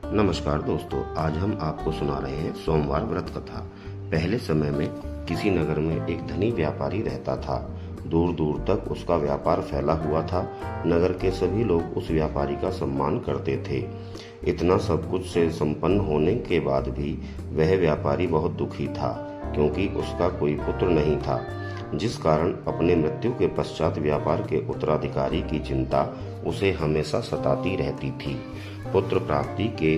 नमस्कार दोस्तों, आज हम आपको सुना रहे हैं सोमवार व्रत कथा। पहले समय में किसी नगर में एक धनी व्यापारी रहता था। दूर दूर तक उसका व्यापार फैला हुआ था। नगर के सभी लोग उस व्यापारी का सम्मान करते थे। इतना सब कुछ से संपन्न होने के बाद भी वह व्यापारी बहुत दुखी था, क्योंकि उसका कोई पुत्र नहीं था, जिस कारण अपने मृत्यु के पश्चात व्यापार के उत्तराधिकारी की चिंता उसे हमेशा सताती रहती थी। पुत्र प्राप्ति के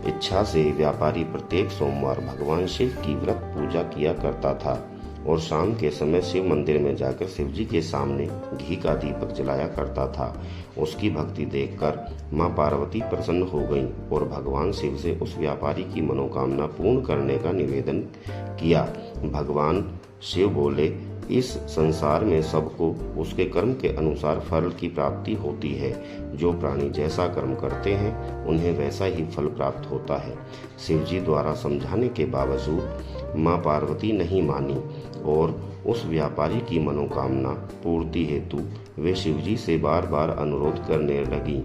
इच्छा से व्यापारी प्रत्येक सोमवार भगवान शिव की व्रत पूजा किया करता था और शाम के समय शिव मंदिर में जाकर शिव जी के सामने घी का दीपक जलाया करता था। उसकी भक्ति देखकर मां पार्वती प्रसन्न हो गईं और भगवान शिव से उस व्यापारी की मनोकामना पूर्ण करने का निवेदन किया। भगवान शिव बोले, इस संसार में सबको उसके कर्म के अनुसार फल की प्राप्ति होती है। जो प्राणी जैसा कर्म करते हैं उन्हें वैसा ही फल प्राप्त होता है। शिव जी द्वारा समझाने के बावजूद मां पार्वती नहीं मानी और उस व्यापारी की मनोकामना पूर्ति हेतु वे शिवजी से बार बार अनुरोध करने लगी।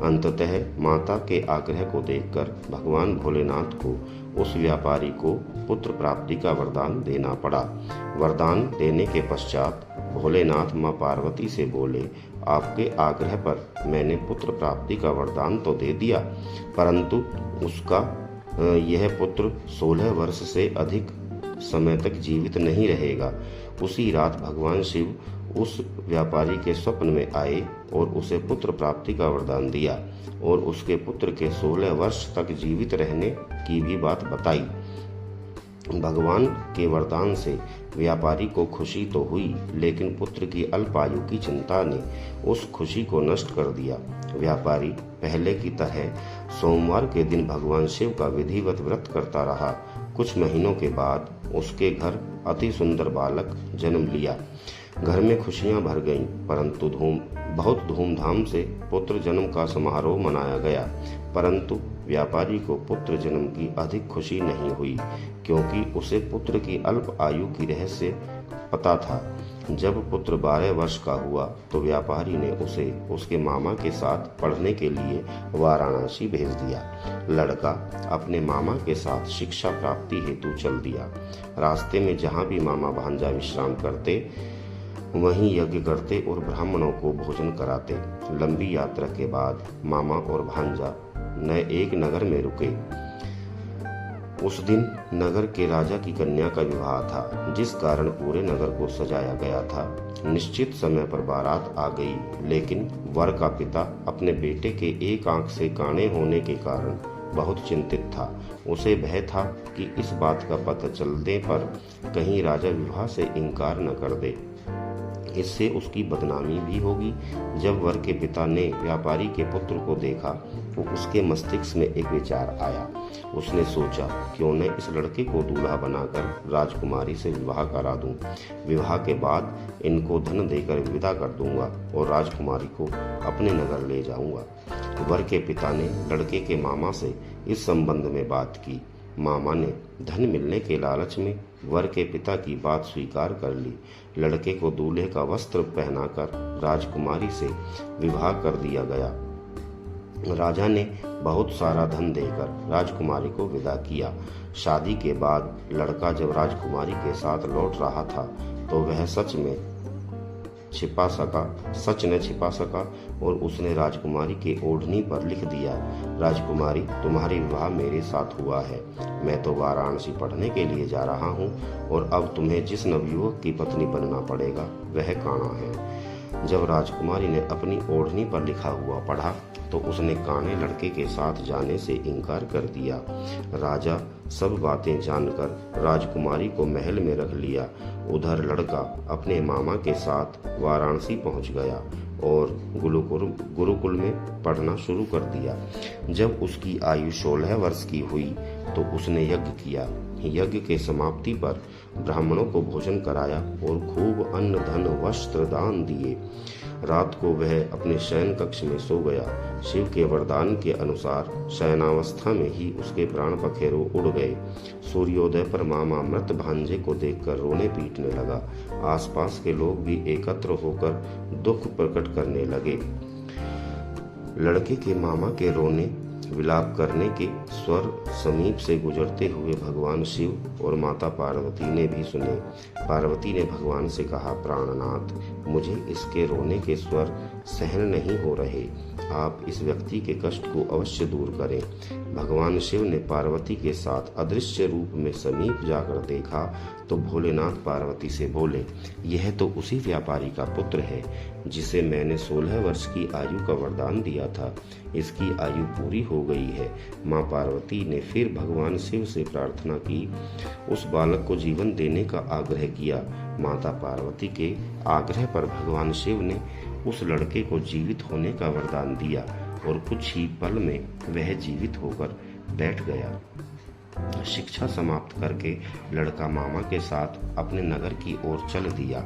अंततः माता के आग्रह को देखकर भगवान भोलेनाथ को उस व्यापारी को पुत्र प्राप्ति का वरदान देना पड़ा। वरदान देने के पश्चात भोलेनाथ मां पार्वती से बोले, आपके आग्रह पर मैंने पुत्र प्राप्ति का वरदान तो दे दिया, परंतु उसका यह पुत्र 16 वर्ष से अधिक समय तक जीवित नहीं रहेगा। उसी रात भगवान शिव उस व्यापारी के स्वप्न में आए और उसे पुत्र प्राप्ति का वरदान दिया और उसके पुत्र के 16 वर्ष तक जीवित रहने की भी बात बताई। भगवान के वरदान से व्यापारी को खुशी तो हुई, लेकिन पुत्र की अल्प आयु की चिंता ने उस खुशी को नष्ट कर दिया। व्यापारी पहले की तरह सोमवार के दिन भगवान शिव का विधिवत व्रत करता रहा। कुछ महीनों के बाद उसके घर अति सुंदर बालक जन्म लिया। घर में खुशियां भर गईं, परंतु बहुत धूमधाम से पुत्र जन्म का समारोह मनाया गया। परंतु व्यापारी को पुत्र जन्म की अधिक खुशी नहीं हुई, क्योंकि उसे पुत्र की अल्प आयु की रहस्य पता था। जब पुत्र 12 वर्ष का हुआ तो व्यापारी ने उसे उसके मामा के साथ पढ़ने के लिए वाराणसी भेज दिया। लड़का अपने मामा के साथ शिक्षा प्राप्ति हेतु चल दिया। रास्ते में जहाँ भी मामा भांजा विश्राम करते वहीं यज्ञ करते और ब्राह्मणों को भोजन कराते। लंबी यात्रा के बाद मामा और भांजा एक नगर में रुके। उस दिन नगर के राजा की कन्या का विवाह था, जिस कारण पूरे नगर को सजाया गया था। निश्चित समय पर बारात आ गई, लेकिन वर का पिता अपने बेटे के एक आंख से काणे होने के कारण बहुत चिंतित था। उसे भय था कि इस बात का पता चलने पर कहीं राजा विवाह से इनकार न कर दे, इससे उसकी बदनामी भी होगी। जब वर के पिता ने व्यापारी के पुत्र को देखा तो उसके मस्तिष्क में एक विचार आया। उसने सोचा, क्यों न इस लड़के को दूल्हा बनाकर राजकुमारी से विवाह करा दूं। विवाह के बाद इनको धन देकर विदा कर दूंगा और राजकुमारी को अपने नगर ले जाऊंगा। वर के पिता ने लड़के के मामा से इस संबंध में बात की। मामा ने धन मिलने के लालच में वर के पिता की बात स्वीकार कर ली। लड़के को दूल्हे का वस्त्र पहनाकर राजकुमारी से विवाह कर दिया गया। राजा ने बहुत सारा धन देकर राजकुमारी को विदा किया। शादी के बाद लड़का जब राजकुमारी के साथ लौट रहा था तो वह सच न छिपा सका और उसने राजकुमारी के ओढ़नी पर लिख दिया, राजकुमारी, तुम्हारी विवाह मेरे साथ हुआ है। मैं तो वाराणसी पढ़ने के लिए जा रहा हूँ और अब तुम्हें जिस नवयुवक की पत्नी बनना पड़ेगा वह काना है। जब राजकुमारी ने अपनी ओढ़नी पर लिखा हुआ पढ़ा तो उसने काने लड़के के साथ जाने से इनकार कर दिया। राजा सब बातें जानकर राजकुमारी को महल में रख लिया। उधर लड़का अपने मामा के साथ वाराणसी पहुंच गया और गुरुकुल में पढ़ना शुरू कर दिया। जब उसकी आयु 16 वर्ष की हुई तो उसने यज्ञ किया। यज्ञ के समाप्ति पर ब्राह्मणों को भोजन कराया और खूब अन्न धन वस्त्र दान दिए। रात को वह अपने शयन कक्ष में सो गया। शिव के वरदान के अनुसार शयनावस्था में ही उसके प्राण पखेरु उड़ गए। सूर्योदय पर मामा मृत भांजे को देखकर रोने पीटने लगा। आसपास के लोग भी एकत्र होकर दुख प्रकट करने लगे। लड़के के मामा के रोने विलाप करने के स्वर समीप से गुजरते हुए भगवान शिव और माता पार्वती ने भी सुने। पार्वती ने भगवान से कहा, प्राणनाथ, मुझे इसके रोने के स्वर सहन नहीं हो रहे। आप इस व्यक्ति के कष्ट को अवश्य दूर करें। भगवान शिव ने पार्वती के साथ अदृश्य रूप में समीप जाकर देखा तो भोलेनाथ पार्वती से बोले, यह तो उसी व्यापारी का पुत्र है जिसे मैंने 16 वर्ष की आयु का वरदान दिया था। इसकी आयु पूरी हो गई है। माँ पार्वती ने फिर भगवान शिव से प्रार्थना की, उस बालक को जीवन देने का आग्रह किया। माता पार्वती के आग्रह पर भगवान शिव ने उस लड़के को जीवित होने का वरदान दिया और कुछ ही पल में वह जीवित होकर बैठ गया। शिक्षा समाप्त करके लड़का मामा के साथ अपने नगर की ओर चल दिया।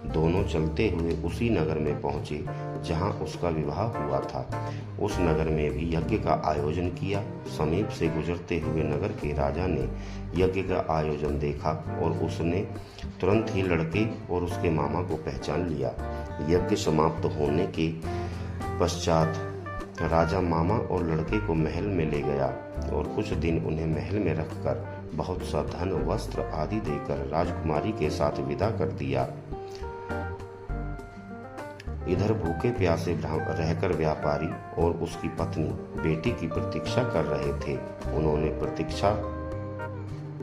दोनों चलते हुए उसी नगर में पहुंचे जहां उसका विवाह हुआ था। उस नगर में भी यज्ञ का आयोजन किया। समीप से गुजरते हुए नगर के राजा ने यज्ञ का आयोजन देखा और उसने तुरंत ही लड़के और उसके मामा को पहचान लिया। यज्ञ समाप्त होने के पश्चात राजा मामा और लड़के को महल में ले गया और कुछ दिन उन्हें महल में रखकर बहुत सा धन, वस्त्र आदि देकर राजकुमारी के साथ विदा कर दिया। इधर भूखे प्यासे रहकर व्यापारी और उसकी पत्नी बेटी की प्रतीक्षा कर रहे थे। उन्होंने प्रतीक्षा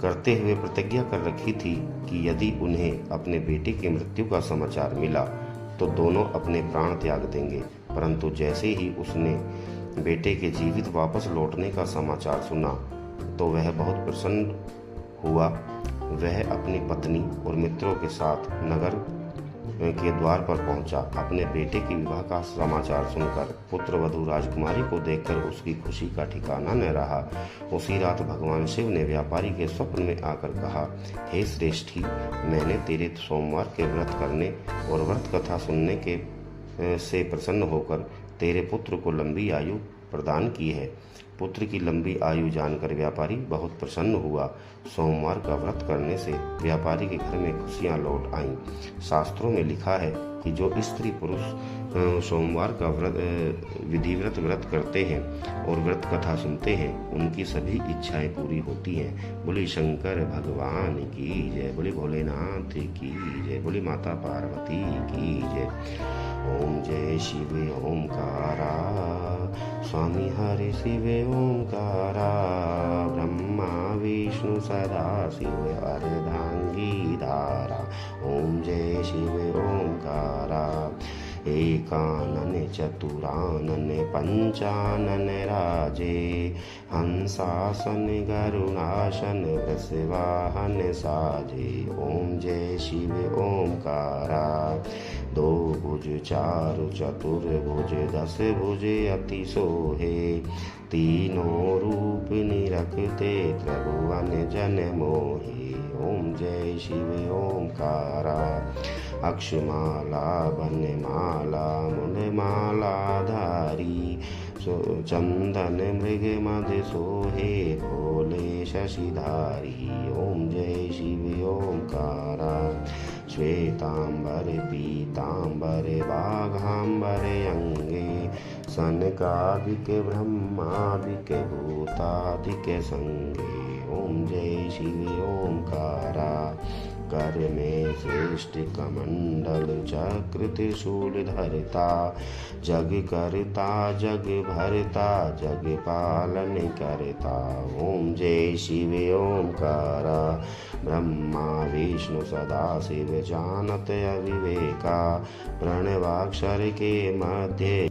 करते हुए प्रतिज्ञा कर रखी थी कि यदि उन्हें अपने बेटे की मृत्यु का समाचार मिला तो दोनों अपने प्राण त्याग देंगे। परंतु जैसे ही उसने बेटे के जीवित वापस लौटने का समाचार सुना तो वह बहुत प्रसन्न हुआ। वह अपनी पत्नी और मित्रों के साथ नगर के द्वार पर पहुंचा। अपने बेटे के विवाह का समाचार सुनकर पुत्रवधू राजकुमारी को देखकर उसकी खुशी का ठिकाना न रहा। उसी रात भगवान शिव ने व्यापारी के स्वप्न में आकर कहा, हे श्रेष्ठी, मैंने तेरे सोमवार के व्रत करने और व्रत कथा सुनने के से प्रसन्न होकर तेरे पुत्र को लंबी आयु प्रदान की है। पुत्र की लंबी आयु जानकर व्यापारी बहुत प्रसन्न हुआ। सोमवार का व्रत करने से व्यापारी के घर में खुशियां लौट आईं। शास्त्रों में लिखा है कि जो स्त्री पुरुष सोमवार का विधिव्रत व्रत करते हैं और व्रत कथा सुनते हैं उनकी सभी इच्छाएं पूरी होती हैं। बोले शंकर भगवान की जय, बोले भोलेनाथ की जय, बोले माता पार्वती की जय। ओम जय शिव ओंकारा, स्वामी हरि शिव ओंकारा, ब्रह्मा विष्णु सदा शिव अर्धांगी धारा। ओम जय शिव ओंकारा, एकानन चतुरानन पंचानन राजे, हंसासन गरुणासन वृषवाहन साजे। ओम जय शिव ओंकारा, दो भुज चारु चतुर्भुज दस भुज अति सोहे, तीनों रूप निरखते त्रिभुवन जन मोहे। ओम जय शिव ओंकारा, अक्षमाला बनमाला मुंडमाला धारी, चंदन मृग मद सोहे भोले शशिधारी। ओम जय शिव ओंकारा, श्वेतांबर पीतांबर बाघांबर अंगे, सनकादिक ब्रह्मादिक भूतादिक संगे। ओम जय शिव ओंकारा, कर में श्रेष्ठ कमंडल चक्र त्रिशूल धरता, जग करता जग भरता जग पालन करता। ओम जय शिव ओंकारा, ब्रह्मा विष्णु सदा शिव जानत अविवेका, प्रणवाक्षर के मध्य